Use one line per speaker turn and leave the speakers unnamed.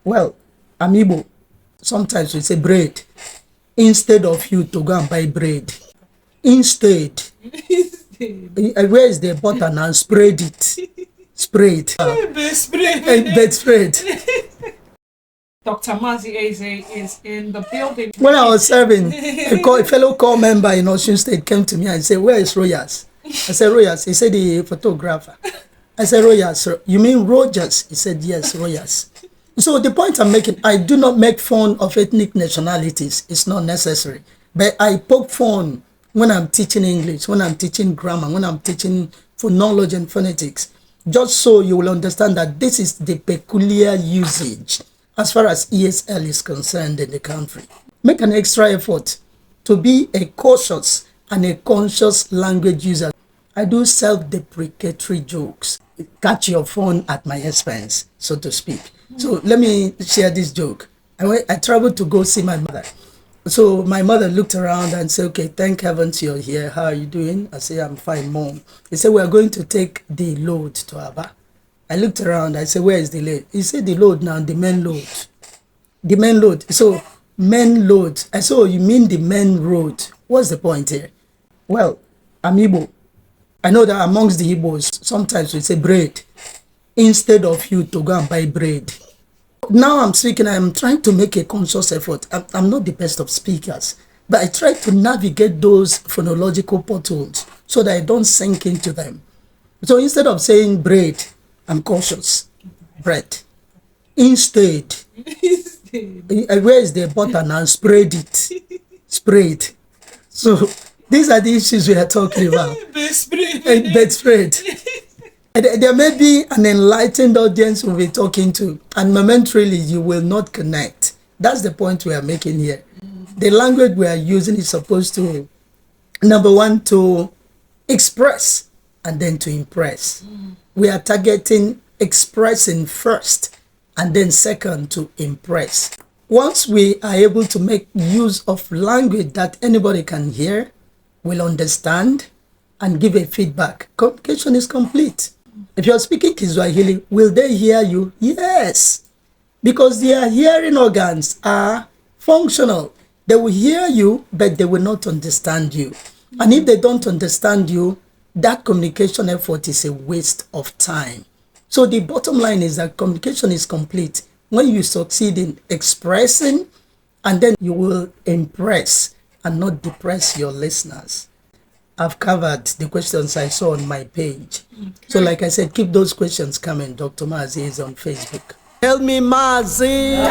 Well, I'm Igbo. Sometimes we say bread. Instead of you to go and buy bread. Instead. Where is the butter now? Spread it. Spread. Bedspread.
Dr. Mazi Eze is in the building.
When I was serving, a fellow corps member in Osun State came to me and said, "Where is Royas?" I said, "Royas." He said, "The photographer." I said, "Royas, you mean Rogers?" He said, "Yes, Royas." So the point I'm making, I do not make fun of ethnic nationalities. It's not necessary. But I poke fun when I'm teaching English, when I'm teaching grammar, when I'm teaching phonology and phonetics, just so you will understand that this is the peculiar usage as far as ESL is concerned in the country. Make an extra effort to be a cautious and a conscious language user. I do self-deprecatory jokes. Catch your phone at my expense, so to speak. So let me share this joke. I traveled to go see my mother. So my mother looked around and said, "Okay, thank heavens you're here. How are you doing?" I said, "I'm fine, Mom." He said, "We are going to take the load to Aba." I looked around. I said, "Where is the load?" He said, "The load now, the main load." The main load. So main load. I said, "Oh, you mean the main road?" What's the point here? Well, I'm Igbo. I know that amongst the Igbos, sometimes we say bread. Instead of you to go and buy bread. Now I'm speaking, I'm trying to make a conscious effort. I'm not the best of speakers, but I try to navigate those phonological potholes so that I don't sink into them. So instead of saying bread, I'm cautious. Bread. Instead, where is the butter now? Spread it. Spread. So these are the issues we are talking about. Bedspread. There may be an enlightened audience we'll be talking to, and momentarily you will not connect. That's the point we are making here. The language we are using is supposed to, number one, to express and then to impress. We are targeting expressing first and then second to impress. Once we are able to make use of language that anybody can hear, will understand, and give a feedback, communication is complete. If you're speaking Kiswahili, will they hear you? Yes, because their hearing organs are functional. They will hear you, but they will not understand you. And if they don't understand you, that communication effort is a waste of time. So the bottom line is that communication is complete when you succeed in expressing, and then you will impress and not depress your listeners. I've covered the questions I saw on my page. Okay. So like I said, keep those questions coming. Dr. Mazi is on Facebook. Tell me, Mazi!